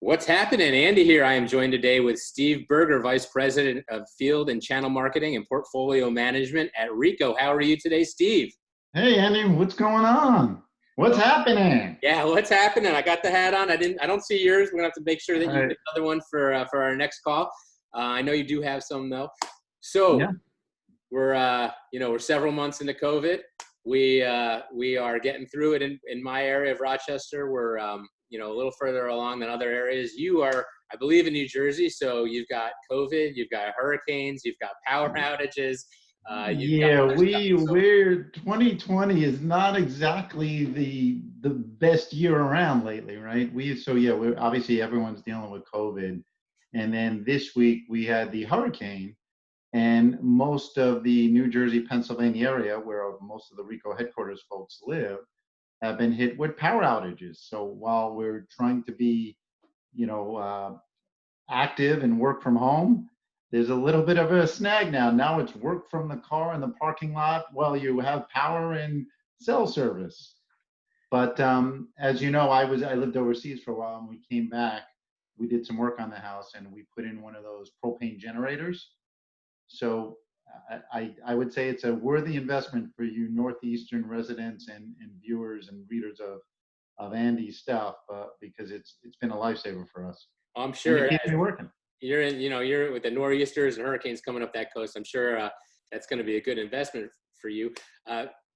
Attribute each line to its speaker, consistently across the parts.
Speaker 1: What's happening? Andy here. I am joined today with Steve Burger, Vice President of Field and Channel Marketing and Portfolio Management at Ricoh. How are you today, Steve?
Speaker 2: Hey Andy, what's going on? What's
Speaker 1: Oh,
Speaker 2: happening?
Speaker 1: yeah, what's happening? I got the hat on. I don't see yours. We're gonna have to make sure that you
Speaker 2: All
Speaker 1: get
Speaker 2: right.
Speaker 1: another one for our next call. I know you do have some though.
Speaker 2: Yeah.
Speaker 1: So we're several months into COVID. We are getting through it in my area of Rochester. We're a little further along than other areas. You are, I believe, in New Jersey, so you've got COVID, you've got hurricanes, you've got power outages, you've got
Speaker 2: Yeah,
Speaker 1: other stuff. So
Speaker 2: we're 2020 is not exactly the best year around lately, right? We're obviously everyone's dealing with COVID. And then this week we had the hurricane, and most of the New Jersey, Pennsylvania area where most of the Ricoh headquarters folks live have been hit with power outages. So while we're trying to be, you know, active and work from home, there's a little bit of a snag now. Now it's work from the car in the parking lot while you have power and cell service. But as you know, I lived overseas for a while, and we came back. We did some work on the house, and we put in one of those propane generators. So I would say it's a worthy investment for you Northeastern residents and viewers and readers of Andy's stuff, because it's been a lifesaver for us,
Speaker 1: I'm
Speaker 2: and
Speaker 1: sure
Speaker 2: it keeps me working.
Speaker 1: you're with the nor'easters and hurricanes coming up that coast. I'm sure that's going to be a good investment for you.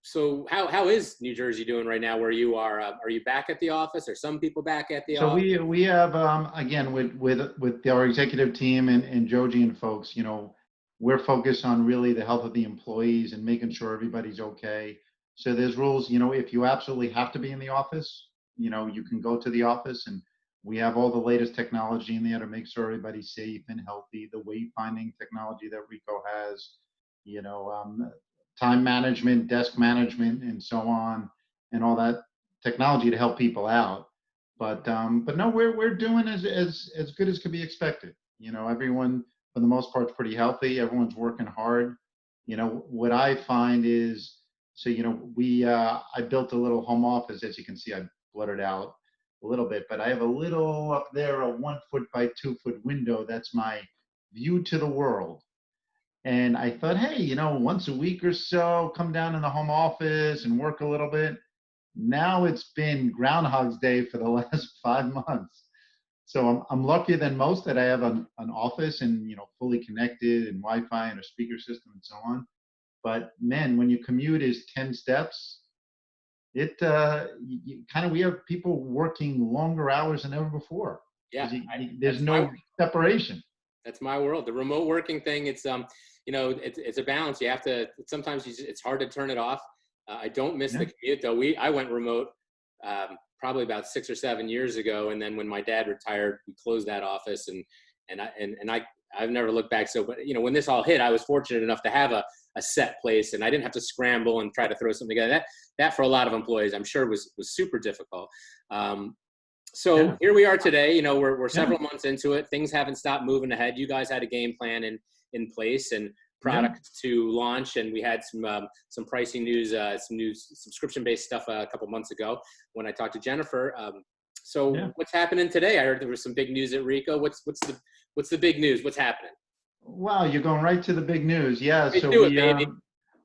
Speaker 1: So how is New Jersey doing right now where you are? Are you back at the office? Are some people back at the
Speaker 2: So
Speaker 1: office?
Speaker 2: we have again with our executive team and Joji and folks, we're focused on really the health of the employees and making sure everybody's okay. So there's rules, if you absolutely have to be in the office, you can go to the office, and we have all the latest technology in there to make sure everybody's safe and healthy. The wayfinding technology that Ricoh has, you know, um, time management, desk management, and so on, and all that technology to help people out. But no, we're doing as good as could be expected. Everyone for the most part is pretty healthy. Everyone's working hard. What I find is, so we I built a little home office. As you can see, I blurred out a little bit, but I have a little up there, a 1 foot by 2 foot window. That's my view to the world. And I thought, hey, once a week or so, come down in the home office and work a little bit. Now it's been Groundhog's Day for the last 5 months. So I'm luckier than most that I have an office and, fully connected and Wi-Fi and a speaker system and so on. But man, when your commute is 10 steps, it we have people working longer hours than ever before
Speaker 1: Yeah,
Speaker 2: because there's
Speaker 1: that's my
Speaker 2: no separation.
Speaker 1: That's my world. The remote working thing, it's a balance. You have to, sometimes it's hard to turn it off. I don't miss
Speaker 2: Yeah.
Speaker 1: the commute though. I went remote probably about 6 or 7 years ago. And then when my dad retired, we closed that office I've never looked back. So, but when this all hit, I was fortunate enough to have a set place, and I didn't have to scramble and try to throw something together. That for a lot of employees, I'm sure was super difficult. So
Speaker 2: Yeah.
Speaker 1: here we are today. We're
Speaker 2: Yeah.
Speaker 1: several months into it. Things haven't stopped moving ahead. You guys had a game plan in place and
Speaker 2: Yeah.
Speaker 1: product to launch, and we had some pricing news, some new subscription-based stuff a couple months ago when I talked to Jennifer. So
Speaker 2: Yeah.
Speaker 1: what's happening today? I heard there was some big news at Ricoh. What's the big news? What's happening?
Speaker 2: Wow, you're going right to the big news. Yeah.
Speaker 1: Right
Speaker 2: So
Speaker 1: to it, baby.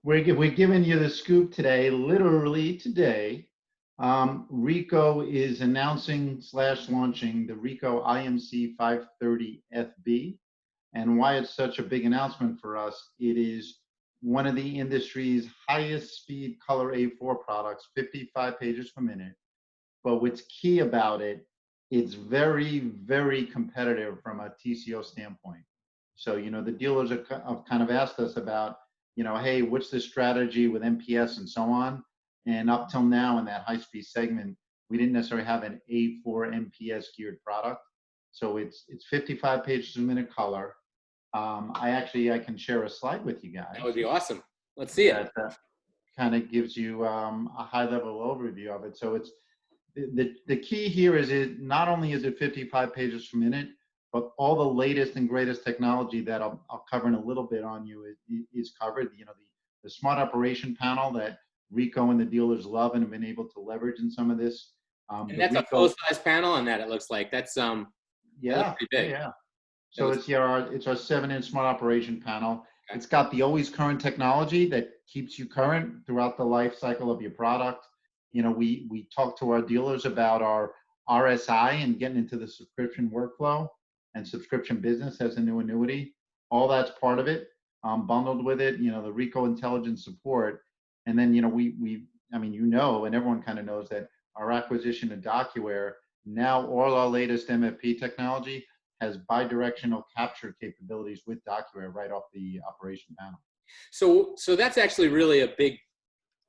Speaker 2: we're giving you the scoop today, literally today. Ricoh is announcing / launching the Ricoh IMC 530 FB. And why it's such a big announcement for us, it is one of the industry's highest speed color A4 products, 55 pages per minute. But what's key about it, it's very, very competitive from a TCO standpoint. So, the dealers have kind of asked us about, hey, what's the strategy with MPS and so on? And up till now in that high speed segment, we didn't necessarily have an A4 MPS geared product. So it's 55 pages a minute color. I can share a slide with you
Speaker 1: That would
Speaker 2: guys
Speaker 1: be awesome. Let's see it.
Speaker 2: that kind of gives you a high level overview of it. So it's the key here is it not only is it 55 pages per minute, but all the latest and greatest technology that I'll cover in a little bit on you is covered. The smart operation panel that Ricoh and the dealers love and have been able to leverage in some of this.
Speaker 1: And
Speaker 2: The
Speaker 1: that's a full
Speaker 2: Ricoh,
Speaker 1: size panel on that. It looks like that's That looks
Speaker 2: Yeah,
Speaker 1: pretty
Speaker 2: yeah,
Speaker 1: big.
Speaker 2: yeah.
Speaker 1: That
Speaker 2: So
Speaker 1: looks
Speaker 2: it's our 7-inch smart operation panel.
Speaker 1: okay.
Speaker 2: It's got the always current technology that keeps you current throughout the life cycle of your product. You know, we talk to our dealers about our RSI and getting into the subscription workflow and subscription business as a new annuity. All that's part of it. Bundled with it, you know, the Ricoh intelligence support. And then, you know, I mean, you know, and everyone kind of knows that our acquisition of DocuWare, now all our latest MFP technology has bidirectional capture capabilities with DocuWare right off the operation panel.
Speaker 1: So that's actually really a big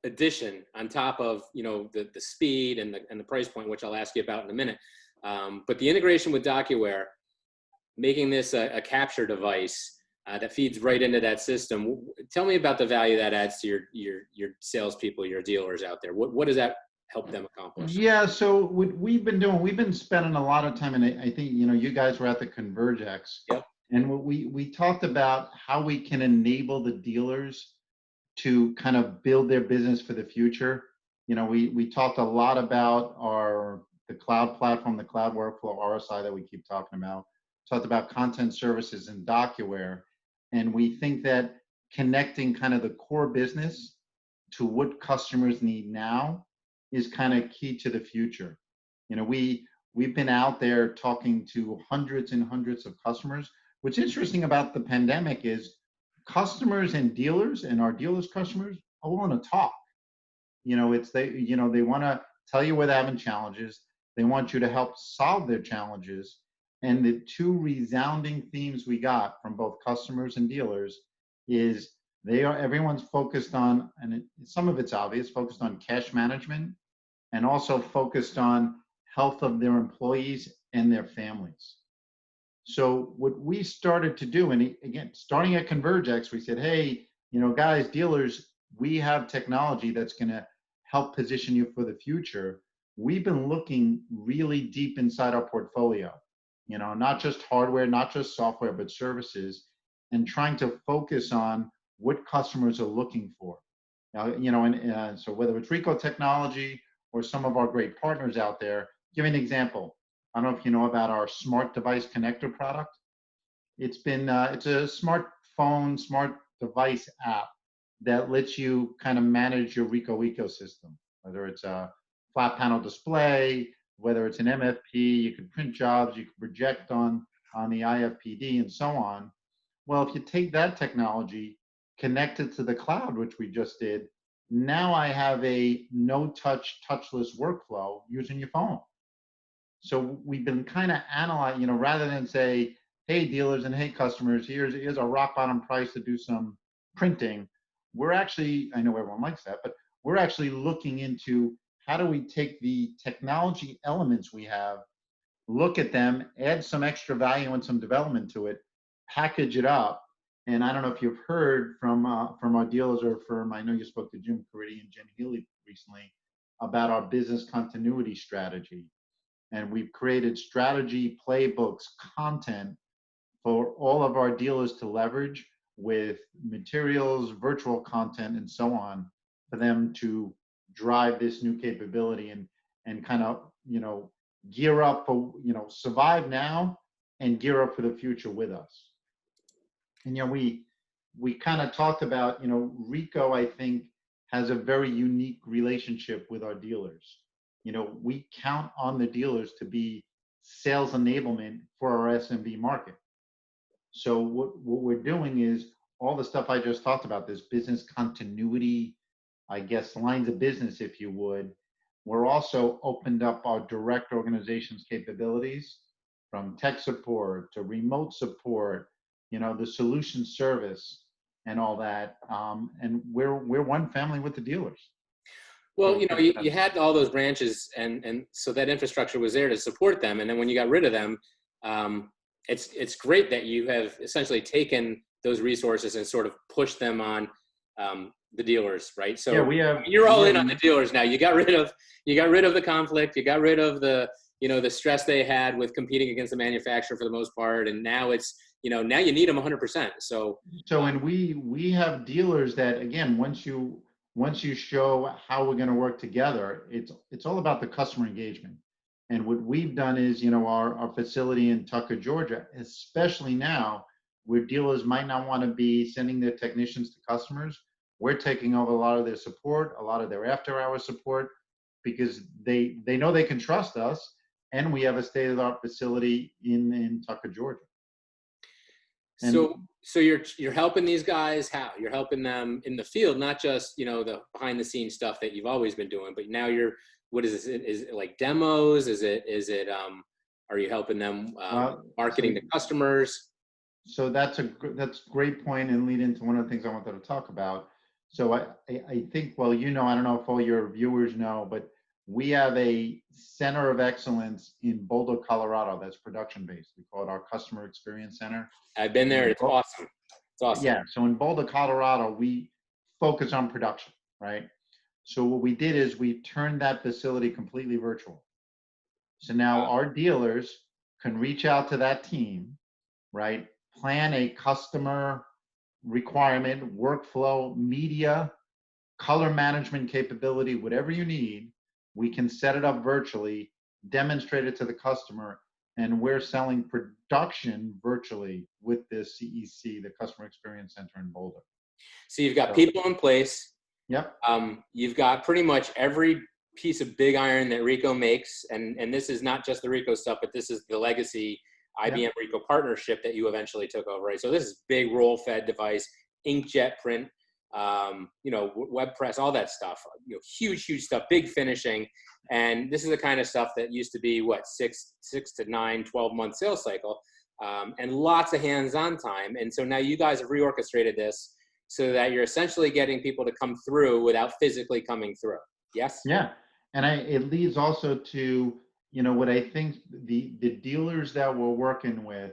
Speaker 1: addition on top of, you know, the speed and the price point, which I'll ask you about in a minute. But the integration with DocuWare, making this a capture device that feeds right into that system. Tell me about the value that adds to your salespeople, your dealers out there. What does that help them accomplish?
Speaker 2: Yeah, so what we've been doing, we've been spending a lot of time, and I think, you know, you guys were at the ConvergX,
Speaker 1: Yep.
Speaker 2: and what we talked about how we can enable the dealers to kind of build their business for the future. You know, we talked a lot about the cloud platform, the cloud workflow RSI that we keep talking about. Talked about content services and DocuWare, and we think that connecting kind of the core business to what customers need now is kind of key to the future. You know, we've been out there talking to hundreds and hundreds of customers. What's interesting about the pandemic is customers and dealers and our dealers customers all want to talk. You know, they want to tell you where they're having challenges. They want you to help solve their challenges. And the two resounding themes we got from both customers and dealers is everyone's focused on, and some of it's obvious, focused on cash management and also focused on health of their employees and their families. So what we started to do, and again, starting at ConvergX, we said, hey, you know, guys, dealers, we have technology that's going to help position you for the future. We've been looking really deep inside our portfolio, you know, not just hardware, not just software, but services, and trying to focus on what customers are looking for. Now, you know, and so whether it's Ricoh technology or some of our great partners out there, give me an example. I don't know if you know about our smart device connector product. It's a smartphone, smart device app that lets you kind of manage your Ricoh ecosystem, whether it's a flat panel display, whether it's an MFP, you can print jobs, you can project on the IFPD and so on. Well, if you take that technology, connect it to the cloud, which we just did, now I have a no-touch, touchless workflow using your phone. So we've been kind of analyzing, you know, rather than say, hey, dealers and hey, customers, here's a rock bottom price to do some printing. We're actually, I know everyone likes that, but we're actually looking into how do we take the technology elements we have, look at them, add some extra value and some development to it, package it up. And I don't know if you've heard from our dealers or from, I know you spoke to Jim Caridi and Jen Healy recently about our business continuity strategy. And we've created strategy playbooks, content for all of our dealers to leverage with materials, virtual content, and so on for them to drive this new capability and kind of, you know, gear up for, you know, survive now and gear up for the future with us. And, you know, we kind of talked about, you know, Ricoh, I think, has a very unique relationship with our dealers. You know, we count on the dealers to be sales enablement for our SMB market. So what we're doing is all the stuff I just talked about, this business continuity, I guess, lines of business, if you would. We're also opened up our direct organizations capabilities from tech support to remote support, you know, the solution service and all that. And we're one family with the dealers.
Speaker 1: Well, you know, you had all those branches, and so that infrastructure was there to support them. And then when you got rid of them, it's great that you have essentially taken those resources and sort of pushed them on the dealers, right? So yeah, you're all in on the dealers now. You got rid of the conflict. You got rid of the stress they had with competing against the manufacturer for the most part, and now it's, you know, now you need them 100%. So
Speaker 2: and we have dealers that, again, once you show how we're going to work together, it's all about the customer engagement. And what we've done is, our facility in Tucker, Georgia, especially now where dealers might not want to be sending their technicians to customers, we're taking over a lot of their support, a lot of their after-hour support, because they know they can trust us, and we have a state-of-the-art facility in Tucker, Georgia. And
Speaker 1: So you're helping these guys how? You're helping them in the field, not just, the behind the scenes stuff that you've always been doing, but now what is this? Is it like demos? Is it are you helping them marketing to customers?
Speaker 2: So that's great point, and lead into one of the things I wanted to talk about. So I think, well, I don't know if all your viewers know, but we have a center of excellence in Boulder, Colorado, that's production based. We call it our Customer Experience Center.
Speaker 1: I've been there. It's awesome. It's awesome.
Speaker 2: Yeah. So in Boulder, Colorado, we focus on production, right? So what we did is we turned that facility completely virtual. So now our dealers can reach out to that team, right? Plan a customer requirement, workflow, media, color management capability, whatever you need. We can set it up virtually, demonstrate it to the customer, and we're selling production virtually with the CEC, the Customer Experience Center in Boulder.
Speaker 1: So you've got people in place.
Speaker 2: Yep.
Speaker 1: You've got pretty much every piece of big iron that Ricoh makes, and this is not just the Ricoh stuff, but this is the legacy IBM Ricoh partnership that you eventually took over, right? So this is big roll-fed device, inkjet print, web press, all that stuff, huge stuff, big finishing. And this is the kind of stuff that used to be 6 to 9, 12-month sales cycle, and lots of hands-on time. And so now you guys have reorchestrated this so that you're essentially getting people to come through without physically coming through. Yes?
Speaker 2: Yeah. And it leads also to, what I think the dealers that we're working with,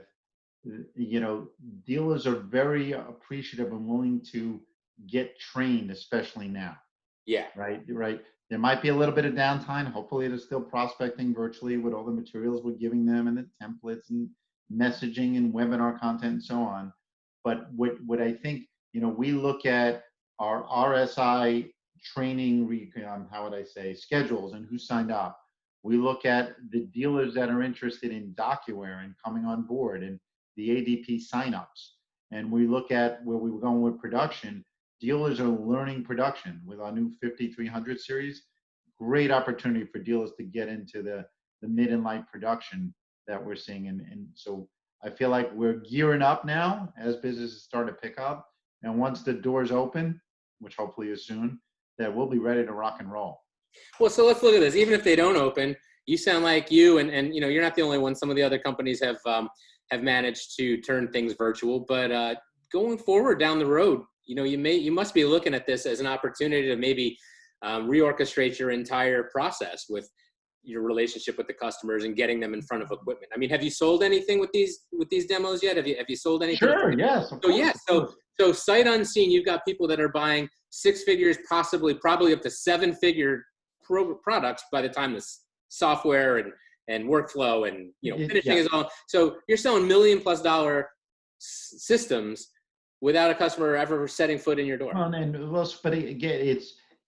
Speaker 2: dealers are very appreciative and willing to get trained, especially now.
Speaker 1: Yeah.
Speaker 2: Right. There might be a little bit of downtime. Hopefully they're still prospecting virtually with all the materials we're giving them and the templates and messaging and webinar content and so on. But what I think, we look at our RSI training, schedules and who signed up. We look at the dealers that are interested in DocuWare and coming on board and the ADP signups. And we look at where we were going with production. Dealers are learning production with our new 5300 series. Great opportunity for dealers to get into the mid and light production that we're seeing. And so I feel like we're gearing up now as businesses start to pick up. And once the doors open, which hopefully is soon, that we'll be ready to rock and roll.
Speaker 1: Well, so let's look at this. Even if they don't open, you sound like you, and you're not the only one. Some of the other companies have managed to turn things virtual. But going forward down the road, you must be looking at this as an opportunity to maybe reorchestrate your entire process with your relationship with the customers and getting them in front of equipment. I mean, have you sold anything with these demos yet? Have you sold anything?
Speaker 2: Sure. Yes.
Speaker 1: So sight unseen, you've got people that are buying 6 figures, probably up to 7-figure products by the time this software and workflow and finishing is all. So you're selling $1 million+ systems without a customer ever setting foot in your door.
Speaker 2: But again,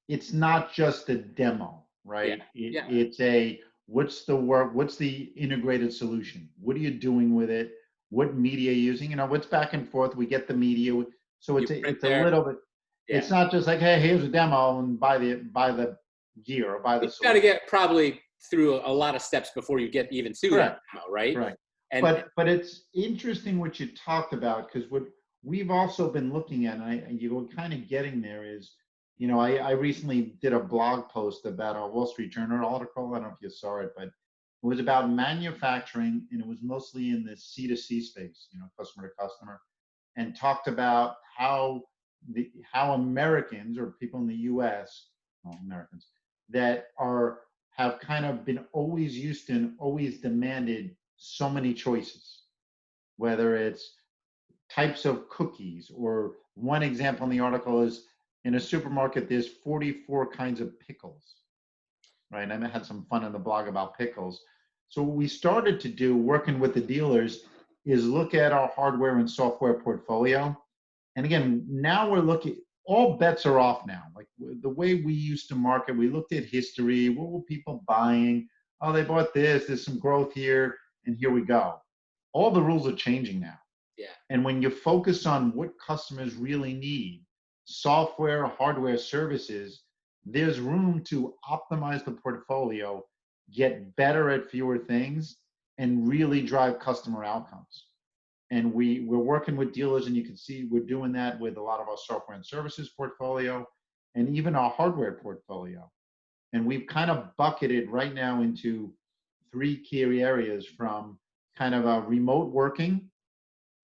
Speaker 2: it's not just a demo, right?
Speaker 1: Yeah.
Speaker 2: It's what's the work? What's the integrated solution? What are you doing with it? What media are you using? What's back and forth? We get the media, so it's a little bit. Yeah. It's not just like, hey, here's a demo and buy the gear or buy the.
Speaker 1: You've got to get probably through a lot of steps before you get even to that demo, right?
Speaker 2: Right. But it's interesting what you talked about, because what we've also been looking at, and you were kind of getting there, is, I recently did a blog post about a Wall Street Journal article. I don't know if you saw it, but it was about manufacturing, and it was mostly in the C2C space, customer to customer, and talked about how Americans, or people in the U.S., Americans that have kind of been always used to and always demanded so many choices, whether it's types of cookies, or one example in the article is in a supermarket, there's 44 kinds of pickles, right? And I had some fun in the blog about pickles. So what we started to do, working with the dealers, is look at our hardware and software portfolio. And again, now we're looking, all bets are off now. Like the way we used to market, we looked at history, what were people buying? oh, they bought this, there's some growth here, and here we go. All the rules are changing now.
Speaker 1: Yeah.
Speaker 2: And when you focus on what customers really need, software, hardware, services, there's room to optimize the portfolio, get better at fewer things, and really drive customer outcomes. And we're working with dealers, and you can see we're doing that with a lot of our software and services portfolio and even our hardware portfolio. And we've kind of bucketed right now into three key areas, from kind of a remote working.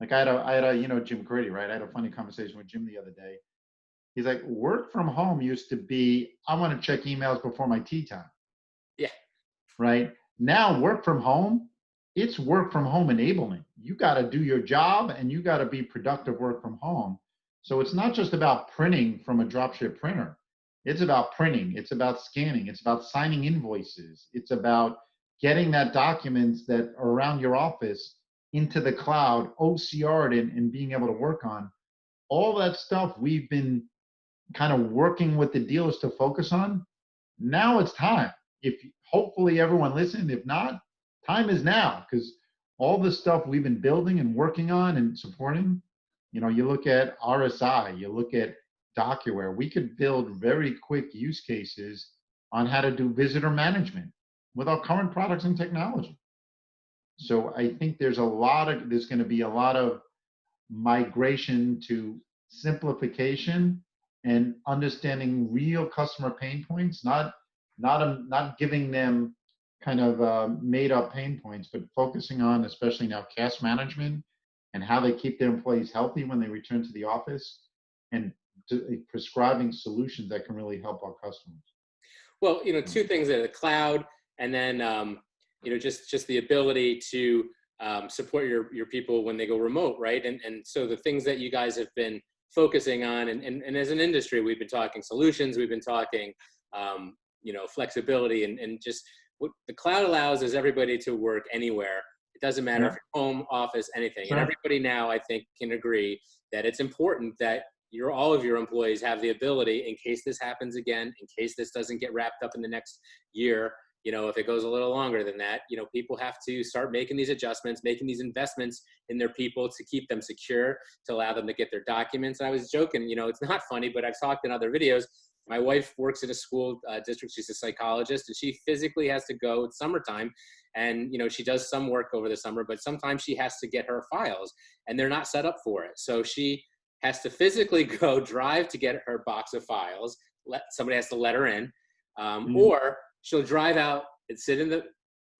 Speaker 2: Like I had a, you know, Jim Grady, right? I had a funny conversation with Jim the other day. He's like, work from home used to be, I want to check emails before my tea time.
Speaker 1: Yeah.
Speaker 2: Right? Now work from home, it's work from home enablement. You got to do your job and you got to be productive work from home. So it's not just about printing from a dropship printer. It's about printing. It's about scanning. It's about signing invoices. It's about getting that documents that are around your office into the cloud, OCR'd and being able to work on. All that stuff we've been kind of working with the dealers to focus on. Now it's time. If hopefully everyone listened, if not, time is now, because all the stuff we've been building and working on and supporting, you know, you look at RSI, you look at DocuWare, we could build very quick use cases on how to do visitor management with our current products and technology. So I think there's going to be a lot of migration to simplification and understanding real customer pain points, not giving them kind of made up pain points, but focusing on, especially now, cash management and how they keep their employees healthy when they return to the office, and prescribing solutions that can really help our customers.
Speaker 1: Well, you know, two things there: the cloud, and then you know, just the ability to support your people when they go remote, right? And so the things that you guys have been focusing on, and as an industry, we've been talking solutions, we've been talking you know, flexibility, and just what the cloud allows is everybody to work anywhere. It doesn't matter if you're home, office, anything.
Speaker 2: Sure.
Speaker 1: And everybody now, I think, can agree that it's important that all of your employees have the ability, in case this happens again, in case this doesn't get wrapped up in the next year, you know, if it goes a little longer than that, you know, people have to start making these adjustments, making these investments in their people to keep them secure, to allow them to get their documents. And I was joking, you know, it's not funny, but I've talked in other videos. My wife works in a school district. She's a psychologist, and she physically has to go, it's summertime, and, you know, she does some work over the summer, but sometimes she has to get her files and they're not set up for it. So she has to physically go drive to get her box of files. Somebody has to let her in, or she'll drive out and sit in the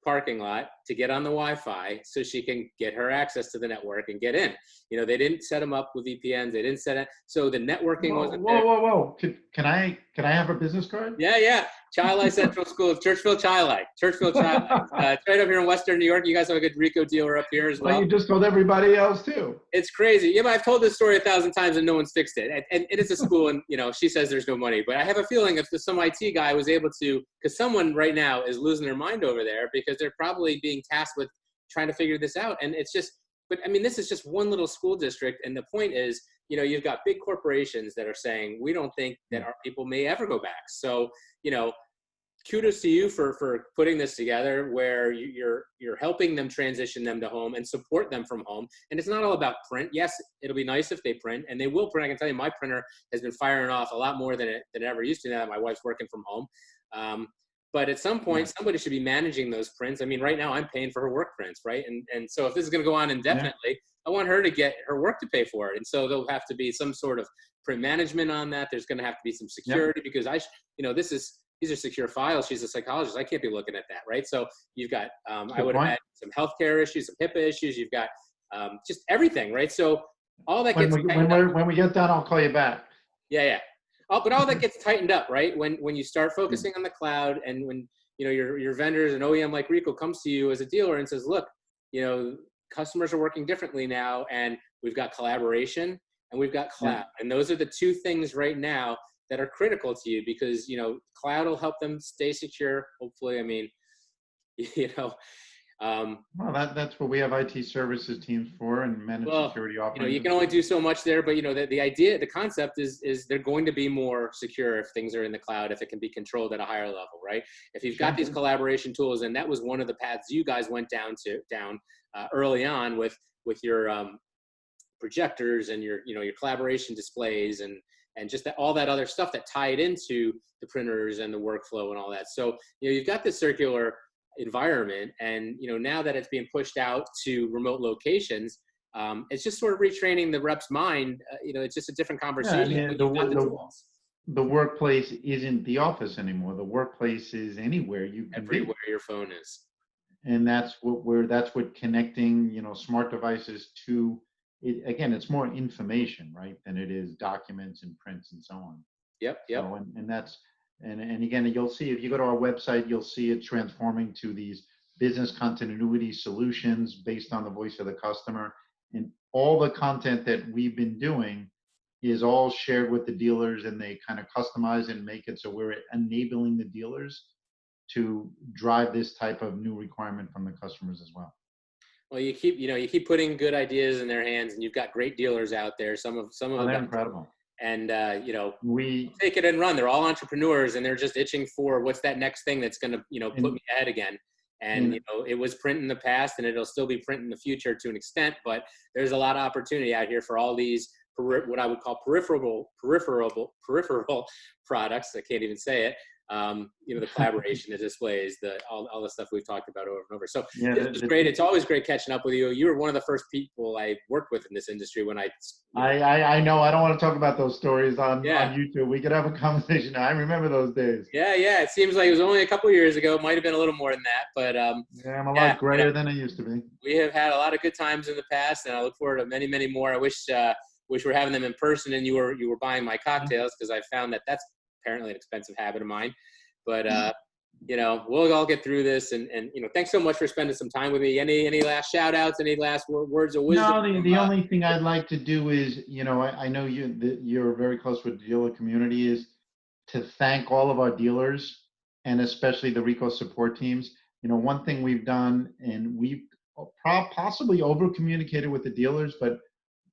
Speaker 1: parking lot to get on the Wi-Fi so she can get her access to the network and get in. You know, they didn't set them up with VPNs. They didn't set it. So the networking wasn't there.
Speaker 2: Whoa. Can I have a business card?
Speaker 1: Yeah. Chili Central School, Churchville Chili. It's right up here in Western New York. You guys have a good Ricoh dealer up here as well.
Speaker 2: Well, you just told everybody else too.
Speaker 1: It's crazy. Yeah, but I've told this story 1,000 times and no one's fixed it. And it is a school, and, you know, she says there's no money. But I have a feeling if some IT guy was able to, because someone right now is losing their mind over there because they're probably being tasked with trying to figure this out. And it's just, but I mean, this is just one little school district. And the point is, you know, you've got big corporations that are saying, we don't think that our people may ever go back. So, you know, kudos to you for putting this together, where you're helping them transition them to home and support them from home. And it's not all about print. Yes, it'll be nice if they print, and they will print. I can tell you, my printer has been firing off a lot more than it ever used to now that my wife's working from home. But at some point, somebody should be managing those prints. I mean, right now I'm paying for her work prints, right? And so if this is going to go on indefinitely, I want her to get her work to pay for it. And so there'll have to be some sort of print management on that. There's going to have to be some security because these are secure files. She's a psychologist. I can't be looking at that, right? So you've got, I would imagine, some healthcare issues, some HIPAA issues. You've got just everything, right? So all that gets
Speaker 2: when we get done, I'll call you back.
Speaker 1: Yeah. But all that gets tightened up, right? When you start focusing on the cloud, and when, you know, your vendors, an OEM like Ricoh comes to you as a dealer and says, look, you know, customers are working differently now, and we've got collaboration and we've got cloud. And those are the two things right now that are critical to you, because, you know, cloud will help them stay secure. Hopefully, I mean, you know,
Speaker 2: Well, that's what we have IT services teams for, and managed
Speaker 1: Well,
Speaker 2: security
Speaker 1: you
Speaker 2: offerings
Speaker 1: can
Speaker 2: as
Speaker 1: only
Speaker 2: well.
Speaker 1: do so much there, but the idea, the concept is they're going to be more secure if things are in the cloud, if it can be controlled at a higher level, right? If you've got
Speaker 2: Sure.
Speaker 1: these collaboration tools, and that was one of the paths you guys went down early on with your projectors and your collaboration displays and just all that other stuff that tied into the printers and the workflow and all that. So you've got this circular environment, and now that it's being pushed out to remote locations, it's just sort of retraining the rep's mind. It's just a different
Speaker 2: Yeah, I
Speaker 1: conversation
Speaker 2: mean,
Speaker 1: when you've got the tools.
Speaker 2: the workplace isn't the office anymore. The workplace is anywhere you can be.
Speaker 1: Everywhere your phone is.
Speaker 2: And that's what connecting, smart devices to it. Again, it's more information, right, than it is documents and prints and so on.
Speaker 1: Yep.
Speaker 2: So, and again, you'll see, if you go to our website, you'll see it transforming to these business continuity solutions based on the voice of the customer. And all the content that we've been doing is all shared with the dealers, and they kind of customize and make it so we're enabling the dealers to drive this type of new requirement from the customers as well.
Speaker 1: Well, you keep putting good ideas in their hands, and you've got great dealers out there. Some of
Speaker 2: They're
Speaker 1: them,
Speaker 2: incredible.
Speaker 1: and
Speaker 2: We
Speaker 1: take it and run. They're all entrepreneurs, and they're just itching for what's that next thing that's going to put me ahead again. And it was print in the past, and it'll still be print in the future to an extent. But there's a lot of opportunity out here for all these what I would call peripheral products. I can't even say it. The collaboration, the displays, all the stuff we've talked about over and over. So it's great. It's always great catching up with you. You were one of the first people I worked with in this industry when I
Speaker 2: know. I don't want to talk about those stories on YouTube. We could have a conversation. I remember those days.
Speaker 1: Yeah. It seems like it was only a couple of years ago. It might have been a little more than that, but
Speaker 2: I'm a lot grayer than I used to be.
Speaker 1: We have had a lot of good times in the past, and I look forward to many, many more. I wish we're having them in person, and you were buying my cocktails, because I found that that's apparently an expensive habit of mine. But we'll all get through this, and thanks so much for spending some time with me. Any last shout outs, any last words of wisdom?
Speaker 2: No, the only thing I'd like to do is, I know you're very close with the dealer community, is to thank all of our dealers, and especially the Ricoh support teams. One thing we've done, and we've possibly over communicated with the dealers, but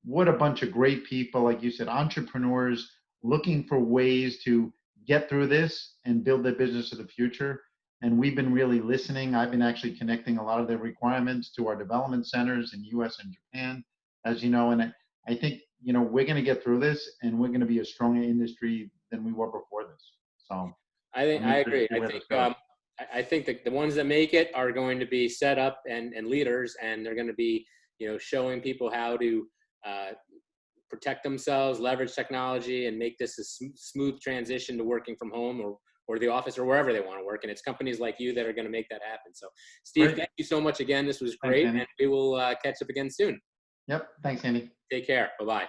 Speaker 2: what a bunch of great people, like you said, entrepreneurs looking for ways to get through this and build their business of the future. And we've been really listening. I've been actually connecting a lot of their requirements to our development centers in US and Japan, as you know. And I think, we're going to get through this, and we're going to be a stronger industry than we were before this. So
Speaker 1: I agree. I think that the ones that make it are going to be set up and leaders, and they're going to be, showing people how to protect themselves, leverage technology, and make this a smooth transition to working from home or the office or wherever they want to work. And it's companies like you that are going to make that happen. So, Steve, Thank you so much again. This was great. Thanks, and we will catch up again soon.
Speaker 2: Yep. Thanks, Andy.
Speaker 1: Take care. Bye-bye.